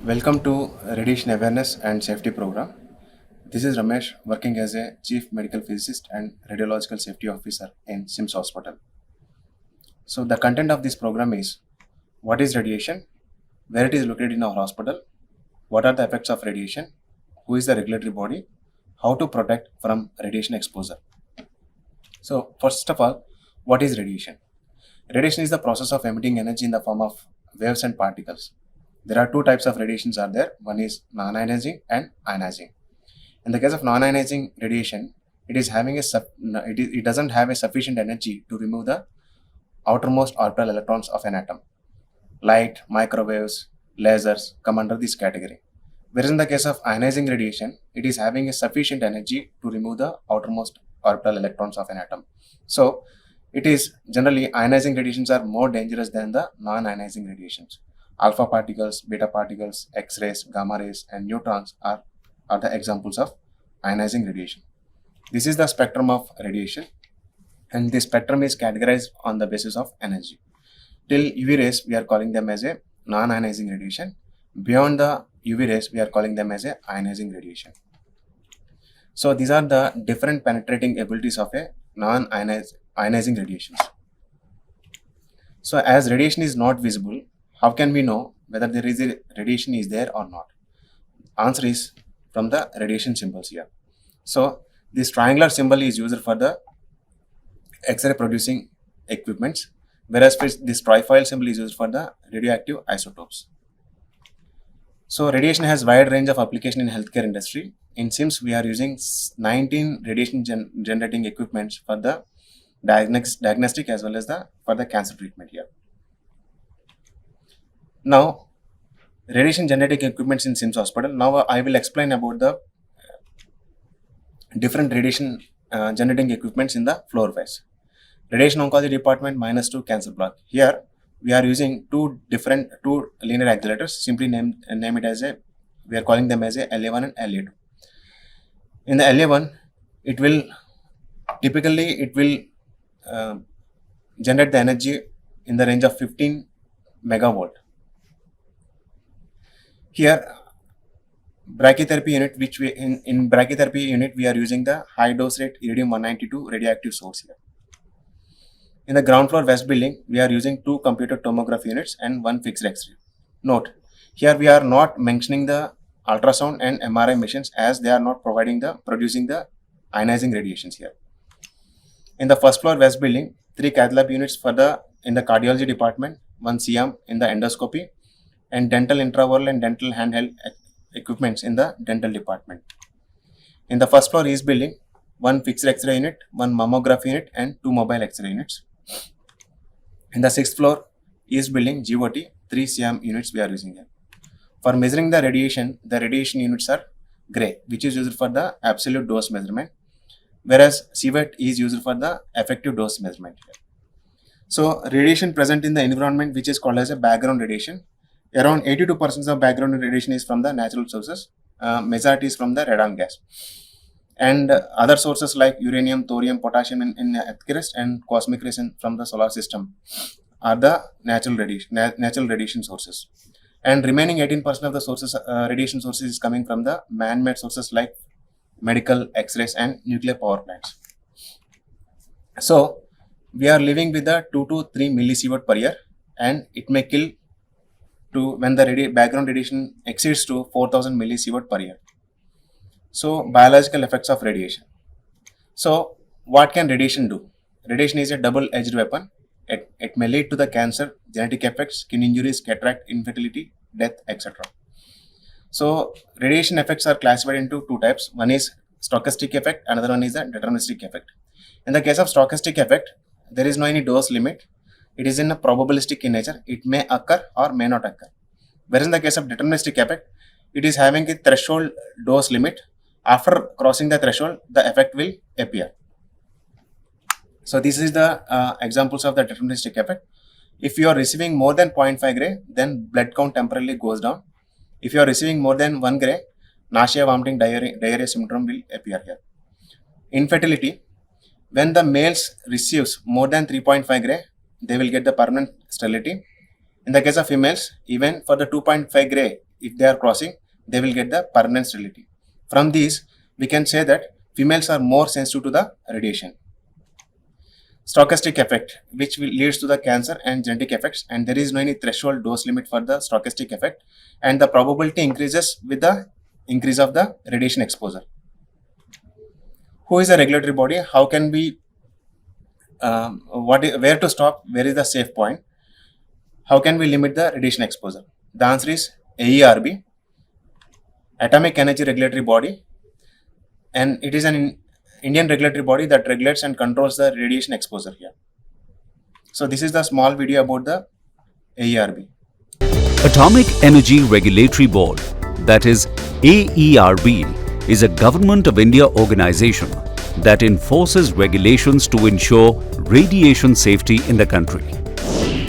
Welcome to Radiation Awareness and Safety Program. This is Ramesh, working as a Chief Medical Physicist and Radiological Safety Officer in SIMS Hospital. So, the content of this program is what is radiation, where it is located in our hospital, what are the effects of radiation, who is the regulatory body, how to protect from radiation exposure. So, first of all, what is radiation? Radiation is the process of emitting energy in the form of waves and particles. There are two types of radiations are there. One is non-ionizing and ionizing. In the case of non-ionizing radiation, it doesn't have a sufficient energy to remove the outermost orbital electrons of an atom. Light, microwaves, lasers come under this category. Whereas in the case of ionizing radiation, it is having a sufficient energy to remove the outermost orbital electrons of an atom. So, it is generally ionizing radiations are more dangerous than the non-ionizing radiations. Alpha particles, beta particles, X-rays, gamma rays, and neutrons are the examples of ionizing radiation. This is the spectrum of radiation, and this spectrum is categorized on the basis of energy. Till UV rays, we are calling them as a non-ionizing radiation. Beyond the UV rays, we are calling them as a ionizing radiation. So these are the different penetrating abilities of a non-ionizing radiations. So as radiation is not visible, how can we know whether there is a radiation is there or not? Answer is from the radiation symbols here. So this triangular symbol is used for the X-ray producing equipments, whereas this trifoil symbol is used for the radioactive isotopes. So radiation has wide range of application in healthcare industry. In SIMS, we are using 19 radiation generating equipments for the diagnostic as well as for the cancer treatment here. Now, radiation generating equipments in SIMS hospital. Now I will explain about the different radiation generating equipments in the floor wise. Radiation oncology department -2 cancer block. Here we are using two linear accelerators. Simply name it as we are calling them as a LA1 and LA2. In the LA1, it will generate the energy in the range of 15 megavolt. Here, brachytherapy unit, which we in brachytherapy unit we are using the high dose rate iridium-192 radioactive source here. In the ground floor west building, we are using 2 computed tomography units and 1 fixed X-ray. Note, here we are not mentioning the ultrasound and MRI machines as they are not producing the ionizing radiations here. In the first floor west building, 3 cath lab units in the cardiology department, 1 CM in the endoscopy, and dental intraoral and dental handheld equipments in the dental department. In the first floor east building, 1 fixed X-ray unit, 1 mammograph unit, and 2 mobile X-ray units. In the 6th floor east building, GOT, 3 CM units we are using here. For measuring the radiation units are gray, which is used for the absolute dose measurement, whereas CWET is used for the effective dose measurement here. So radiation present in the environment, which is called as a background radiation. Around 82% of background radiation is from the natural sources. Majority is from the radon gas. And other sources like uranium, thorium, potassium in earth crust and cosmic rays from the solar system are the natural radiation sources. And remaining 18% of the sources, radiation sources is coming from the man-made sources like medical, X-rays and nuclear power plants. So we are living with the 2 to 3 millisievert per year, and it may kill when the background radiation exceeds to 4000 millisievert per year. So biological effects of radiation. So what can radiation do? Radiation is a double-edged weapon. It may lead to the cancer, genetic effects, skin injuries, cataract, infertility, death, etc. So radiation effects are classified into 2 types. One is stochastic effect, another one is the deterministic effect. In the case of stochastic effect, there is no any dose limit. It is in a probabilistic in nature. It may occur or may not occur. Whereas in the case of deterministic effect, it is having a threshold dose limit. After crossing the threshold, the effect will appear. So this is the examples of the deterministic effect. If you are receiving more than 0.5 gray, then blood count temporarily goes down. If you are receiving more than 1 gray, nausea, vomiting, diarrhea syndrome will appear here. Infertility, when the males receives more than 3.5 gray, they will get the permanent sterility. In the case of females, even for the 2.5 gray, if they are crossing, they will get the permanent sterility. From these, we can say that females are more sensitive to the radiation. Stochastic effect, which leads to the cancer and genetic effects, and there is no any threshold dose limit for the stochastic effect, and the probability increases with the increase of the radiation exposure. Who is a regulatory body? How can we, where to stop? Where is the safe point? How can we limit the radiation exposure? The answer is AERB, Atomic Energy Regulatory Body, and it is an Indian regulatory body that regulates and controls the radiation exposure here. So this is the small video about the AERB. Atomic Energy Regulatory Board, that is AERB, is a Government of India organization that enforces regulations to ensure radiation safety in the country.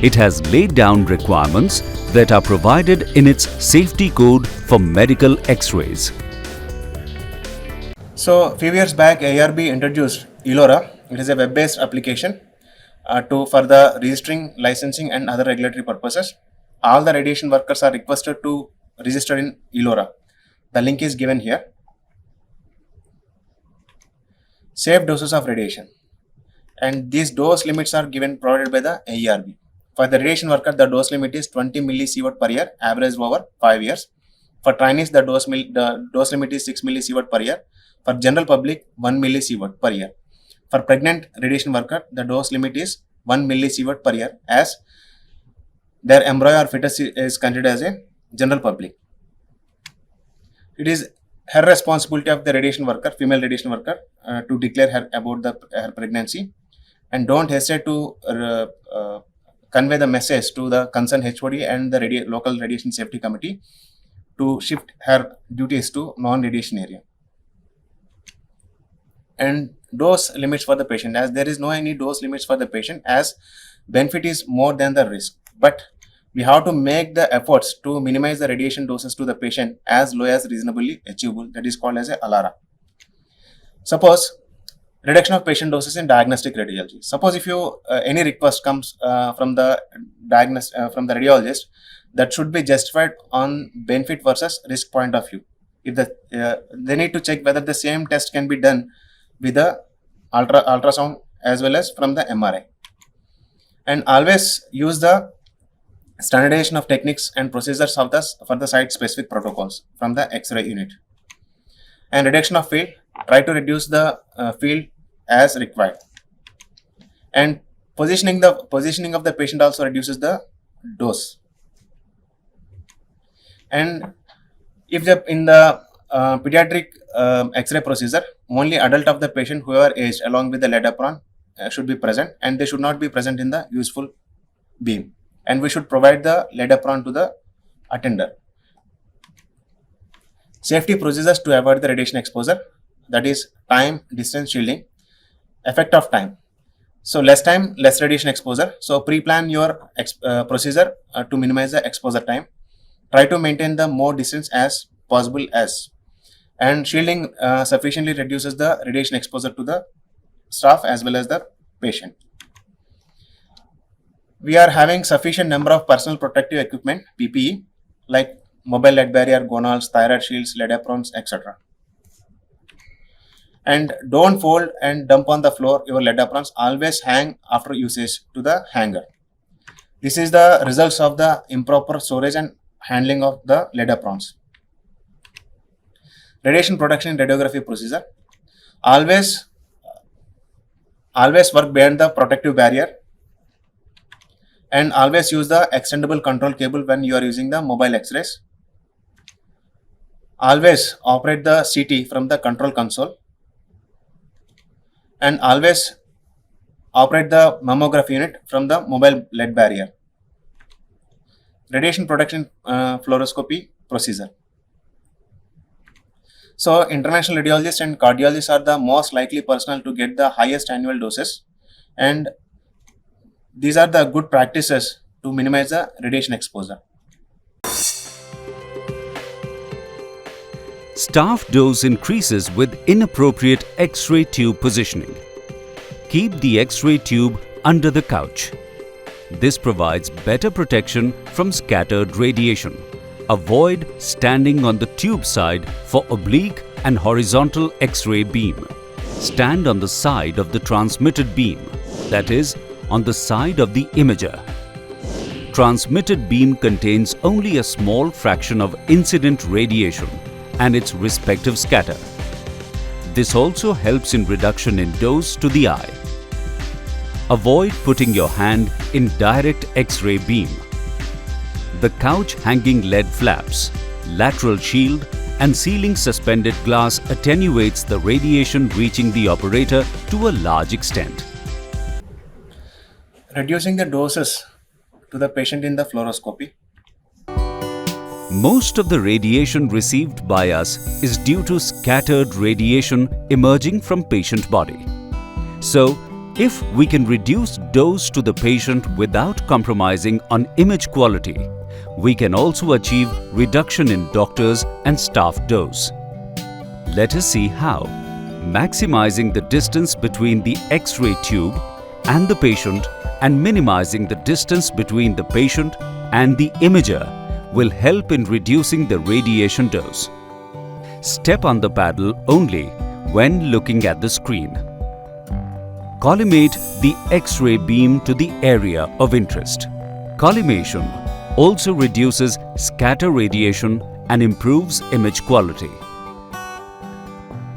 It has laid down requirements that are provided in its safety code for medical X-rays. So, few years back, AERB introduced ELORA. It is a web-based application for the registering, licensing, and other regulatory purposes. All the radiation workers are requested to register in ELORA. The link is given here. Safe doses of radiation, and these dose limits are provided by the AERB. For the radiation worker, the dose limit is 20 millisievert per year, averaged over 5 years. For trainees, the dose limit is 6 millisievert per year. For general public, 1 millisievert per year. For pregnant radiation worker, the dose limit is 1 millisievert per year, as their embryo or fetus is considered as a general public. It is her responsibility of the radiation worker, female radiation worker, to declare her about her pregnancy, and don't hesitate to convey the message to the concerned HOD and the local radiation safety committee to shift her duties to non-radiation area. And dose limits for the patient, as there is no any dose limits for the patient, as benefit is more than the risk, but we have to make the efforts to minimize the radiation doses to the patient as low as reasonably achievable. That is called as a ALARA. Suppose reduction of patient doses in diagnostic radiology. Suppose if you any request comes from the radiologist, that should be justified on benefit versus risk point of view. If they need to check whether the same test can be done with the ultrasound as well as from the MRI, and always use the standardization of techniques and procedures for the site specific protocols from the X-ray unit. And reduction of field, try to reduce the field as required. And positioning of the patient also reduces the dose. And if in the pediatric X-ray procedure, only adult of the patient who are aged along with the lead apron should be present, and they should not be present in the useful beam. And we should provide the lead apron to the attender. Safety procedures to avoid the radiation exposure, that is time, distance, shielding. Effect of time. So less time, less radiation exposure. So pre-plan your procedure to minimize the exposure time. Try to maintain the more distance as possible as. And shielding sufficiently reduces the radiation exposure to the staff as well as the patient. We are having sufficient number of personal protective equipment, PPE, like mobile lead barrier, gonals, thyroid shields, lead aprons, etc. And don't fold and dump on the floor your lead aprons. Always hang after usage to the hanger. This is the results of the improper storage and handling of the lead aprons. Radiation protection in radiography procedure. Always work beyond the protective barrier, and always use the extendable control cable when you are using the mobile X-rays. Always operate the CT from the control console, and always operate the mammograph unit from the mobile lead barrier. Radiation protection fluoroscopy procedure. So interventional radiologists and cardiologists are the most likely personnel to get the highest annual doses, and these are the good practices to minimize the radiation exposure. Staff dose increases with inappropriate X-ray tube positioning. Keep the X-ray tube under the couch. This provides better protection from scattered radiation. Avoid standing on the tube side for oblique and horizontal X-ray beam. Stand on the side of the transmitted beam, that is, on the side of the imager. Transmitted beam contains only a small fraction of incident radiation and its respective scatter. This also helps in reduction in dose to the eye. Avoid putting your hand in direct X-ray beam. The couch hanging lead flaps, lateral shield and ceiling suspended glass attenuates the radiation reaching the operator to a large extent. Reducing the doses to the patient in the fluoroscopy. Most of the radiation received by us is due to scattered radiation emerging from patient body. So, if we can reduce dose to the patient without compromising on image quality, we can also achieve reduction in doctors and staff dose. Let us see how. Maximizing the distance between the X-ray tube and the patient and minimizing the distance between the patient and the imager will help in reducing the radiation dose. Step on the paddle only when looking at the screen. Collimate the X-ray beam to the area of interest. Collimation also reduces scatter radiation and improves image quality.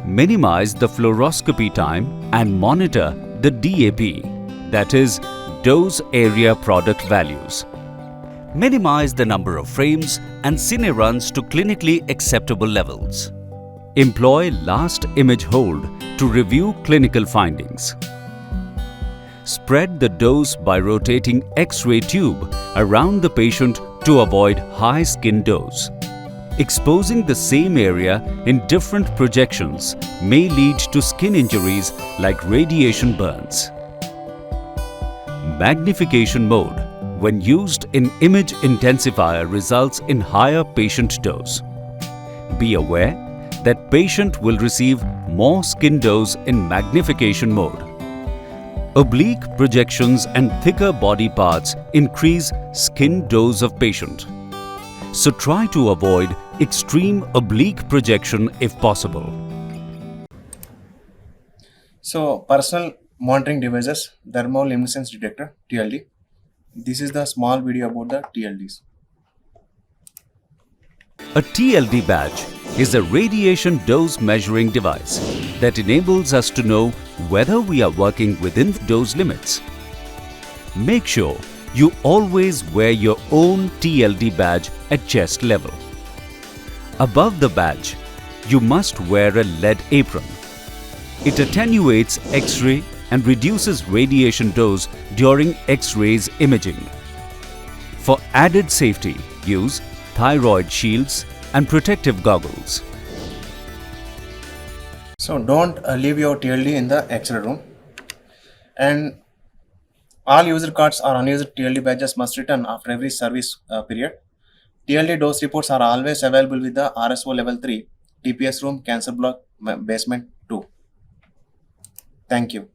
Minimize the fluoroscopy time and monitor the DAP, that is, dose area product values. Minimize the number of frames and cine runs to clinically acceptable levels. Employ last image hold to review clinical findings. Spread the dose by rotating X-ray tube around the patient to avoid high skin dose. Exposing the same area in different projections may lead to skin injuries like radiation burns. Magnification mode, when used in image intensifier, results in higher patient dose. Be aware that patient will receive more skin dose in magnification mode. Oblique projections and thicker body parts increase skin dose of patient. So try to avoid extreme oblique projection if possible. So personal monitoring devices, thermoluminescence detector, TLD. This is the small video about the TLDs. A TLD badge is a radiation dose measuring device that enables us to know whether we are working within dose limits. Make sure you always wear your own TLD badge at chest level. Above the badge, you must wear a lead apron. It attenuates X-ray and reduces radiation dose during X-rays imaging. For added safety, use thyroid shields and protective goggles. So don't leave your TLD in the X-ray room. And all user cards or unused TLD badges must return after every service period. TLD dose reports are always available with the RSO level 3, TPS room, cancer block, basement 2. Thank you.